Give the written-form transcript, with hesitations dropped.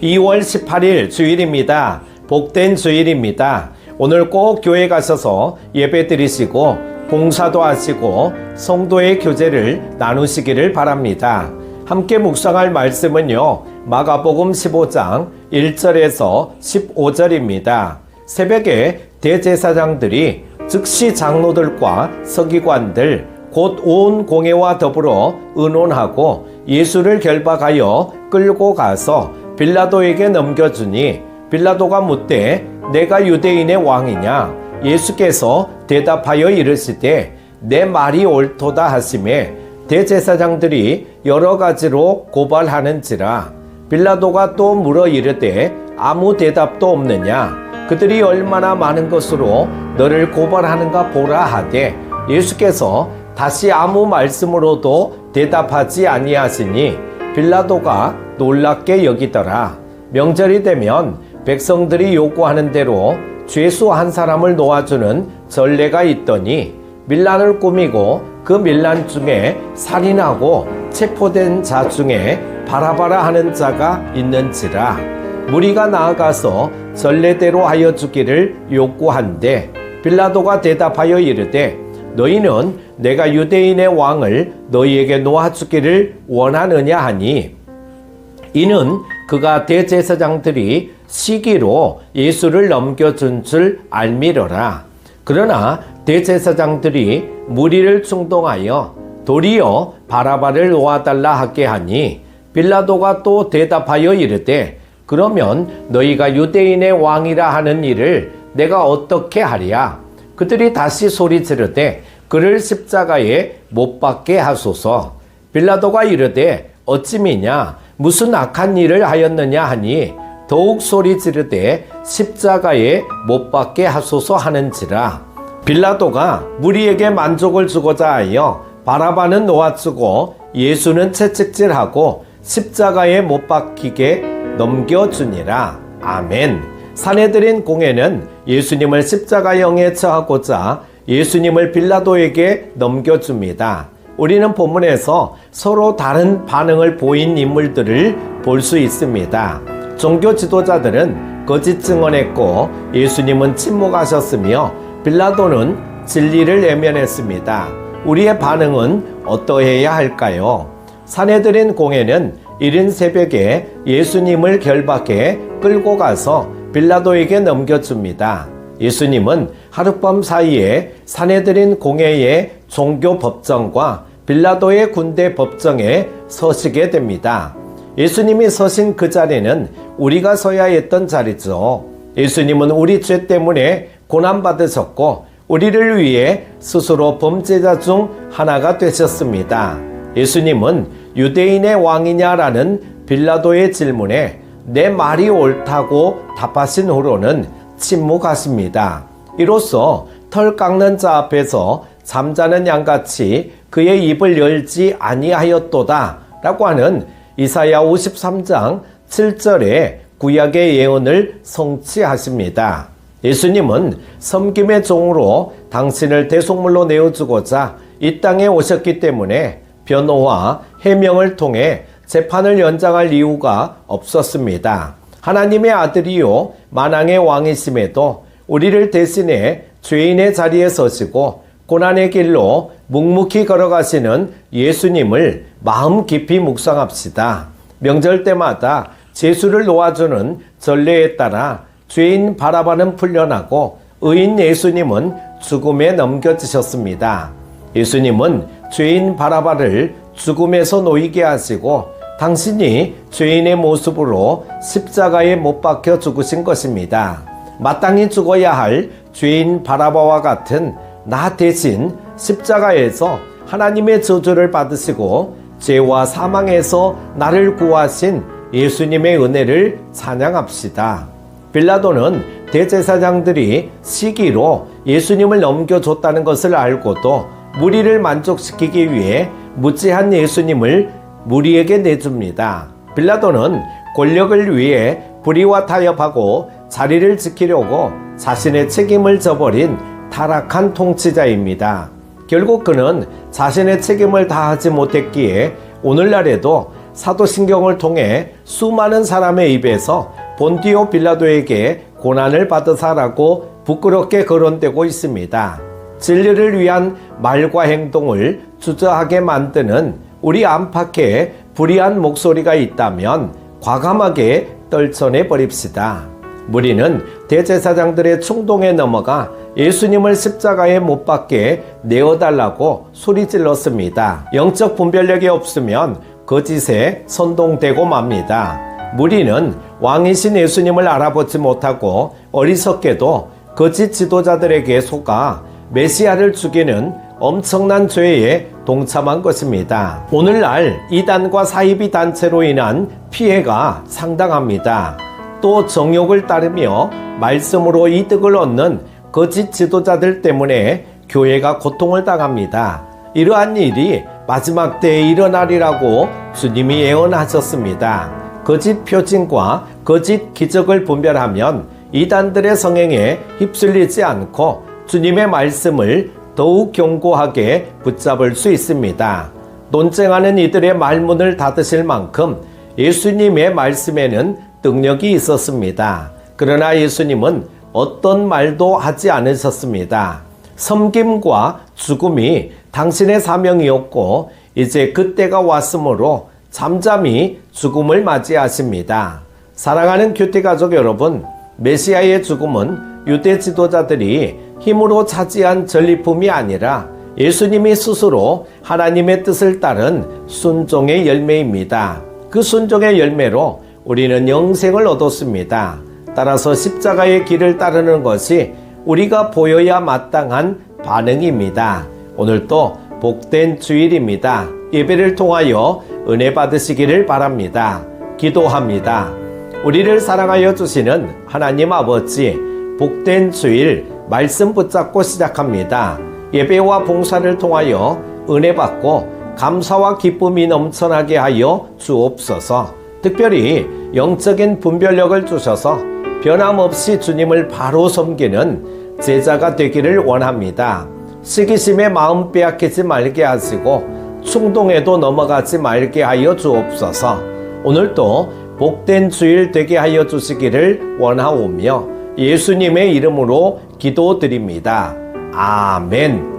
2월 18일 주일입니다. 복된 주일입니다. 오늘 꼭 교회 가셔서 예배 드리시고 봉사도 하시고 성도의 교제를 나누시기를 바랍니다. 함께 묵상할 말씀은요, 마가복음 15장 1절에서 15절입니다. 새벽에 대제사장들이 즉시 장로들과 서기관들 곧 온 공회와 더불어 의논하고 예수를 결박하여 끌고 가서 빌라도에게 넘겨주니 빌라도가 묻되 내가 유대인의 왕이냐? 예수께서 대답하여 이르시되 내 말이 옳도다 하시매 대제사장들이 여러 가지로 고발하는지라. 빌라도가 또 물어 이르되 아무 대답도 없느냐? 그들이 얼마나 많은 것으로 너를 고발하는가 보라 하되 예수께서 다시 아무 말씀으로도 대답하지 아니하시니 빌라도가 놀랍게 여기더라. 명절이 되면 백성들이 요구하는 대로 죄수 한 사람을 놓아주는 전례가 있더니 밀란을 꾸미고 그 밀란 중에 살인하고 체포된 자 중에 바라바라 하는 자가 있는지라. 무리가 나아가서 전례대로 하여 주기를 요구한대 빌라도가 대답하여 이르되 너희는 내가 유대인의 왕을 너희에게 놓아주기를 원하느냐 하니 이는 그가 대제사장들이 시기로 예수를 넘겨준 줄 알미러라. 그러나 대제사장들이 무리를 충동하여 도리어 바라바를 놓아달라 하게 하니 빌라도가 또 대답하여 이르되 그러면 너희가 유대인의 왕이라 하는 일을 내가 어떻게 하랴? 그들이 다시 소리 지르되 그를 십자가에 못 박게 하소서. 빌라도가 이르되 어찌미냐? 무슨 악한 일을 하였느냐 하니 더욱 소리 지르되 십자가에 못 박게 하소서 하는지라. 빌라도가 무리에게 만족을 주고자 하여 바라바는 놓아주고 예수는 채찍질하고 십자가에 못 박히게 넘겨주니라. 아멘. 산헤드린 공회는 예수님을 십자가형에 처하고자 예수님을 빌라도에게 넘겨줍니다. 우리는 본문에서 서로 다른 반응을 보인 인물들을 볼 수 있습니다. 종교 지도자들은 거짓 증언했고 예수님은 침묵하셨으며 빌라도는 진리를 외면했습니다. 우리의 반응은 어떠해야 할까요? 산헤드린 공회는 이른 새벽에 예수님을 결박해 끌고 가서 빌라도에게 넘겨줍니다. 예수님은 하룻밤 사이에 산헤드린 공회의 종교 법정과 빌라도의 군대 법정에 서시게 됩니다. 예수님이 서신 그 자리는 우리가 서야 했던 자리죠. 예수님은 우리 죄 때문에 고난받으셨고 우리를 위해 스스로 범죄자 중 하나가 되셨습니다. 예수님은 유대인의 왕이냐라는 빌라도의 질문에 내 말이 옳다고 답하신 후로는 침묵하십니다. 이로써 털 깎는 자 앞에서 잠자는 양같이 그의 입을 열지 아니하였도다 라고 하는 이사야 53장 7절의 구약의 예언을 성취하십니다. 예수님은 섬김의 종으로 당신을 대속물로 내어주고자 이 땅에 오셨기 때문에 변호와 해명을 통해 재판을 연장할 이유가 없었습니다. 하나님의 아들이요 만왕의 왕이심에도 우리를 대신해 죄인의 자리에 서시고 고난의 길로 묵묵히 걸어가시는 예수님을 마음 깊이 묵상합시다. 명절 때마다 죄수를 놓아주는 전례에 따라 죄인 바라바는 풀려나고 의인 예수님은 죽음에 넘겨지셨습니다. 예수님은 죄인 바라바를 죽음에서 놓이게 하시고 당신이 죄인의 모습으로 십자가에 못 박혀 죽으신 것입니다. 마땅히 죽어야 할 죄인 바라바와 같은 나 대신 십자가에서 하나님의 저주를 받으시고 죄와 사망에서 나를 구하신 예수님의 은혜를 찬양합시다. 빌라도는 대제사장들이 시기로 예수님을 넘겨줬다는 것을 알고도 무리를 만족시키기 위해 무지한 예수님을 무리에게 내줍니다. 빌라도는 권력을 위해 불의와 타협하고 자리를 지키려고 자신의 책임을 져버린 타락한 통치자입니다. 결국 그는 자신의 책임을 다하지 못했기에 오늘날에도 사도신경을 통해 수많은 사람의 입에서 본디오 빌라도에게 고난을 받으사라고 부끄럽게 거론되고 있습니다. 진리를 위한 말과 행동을 주저하게 만드는 우리 안팎에 불의한 목소리가 있다면 과감하게 떨쳐내 버립시다. 무리는 대제사장들의 충동에 넘어가 예수님을 십자가에 못 박게 내어달라고 소리질렀습니다. 영적 분별력이 없으면 거짓에 선동되고 맙니다. 무리는 왕이신 예수님을 알아보지 못하고 어리석게도 거짓 지도자들에게 속아 메시아를 죽이는 엄청난 죄에 동참한 것입니다. 오늘날 이단과 사이비 단체로 인한 피해가 상당합니다. 또 정욕을 따르며 말씀으로 이득을 얻는 거짓 지도자들 때문에 교회가 고통을 당합니다. 이러한 일이 마지막 때에 일어나리라고 주님이 예언하셨습니다. 거짓 표징과 거짓 기적을 분별하면 이단들의 성행에 휩쓸리지 않고 주님의 말씀을 더욱 견고하게 붙잡을 수 있습니다. 논쟁하는 이들의 말문을 닫으실 만큼 예수님의 말씀에는 능력이 있었습니다. 그러나 예수님은 어떤 말도 하지 않으셨습니다. 섬김과 죽음이 당신의 사명이었고 이제 그때가 왔으므로 잠잠히 죽음을 맞이하십니다. 사랑하는 큐티 가족 여러분, 메시아의 죽음은 유대 지도자들이 힘으로 차지한 전리품이 아니라 예수님이 스스로 하나님의 뜻을 따른 순종의 열매입니다. 그 순종의 열매로 우리는 영생을 얻었습니다. 따라서 십자가의 길을 따르는 것이 우리가 보여야 마땅한 반응입니다. 오늘도 복된 주일입니다. 예배를 통하여 은혜 받으시기를 바랍니다. 기도합니다. 우리를 사랑하여 주시는 하나님 아버지, 복된 주일 말씀 붙잡고 시작합니다. 예배와 봉사를 통하여 은혜 받고 감사와 기쁨이 넘쳐나게 하여 주옵소서. 특별히 영적인 분별력을 주셔서 변함없이 주님을 바로 섬기는 제자가 되기를 원합니다. 시기심에 마음 빼앗기지 말게 하시고 충동에도 넘어가지 말게 하여 주옵소서. 오늘도 복된 주일 되게 하여 주시기를 원하오며 예수님의 이름으로 기도드립니다. 아멘.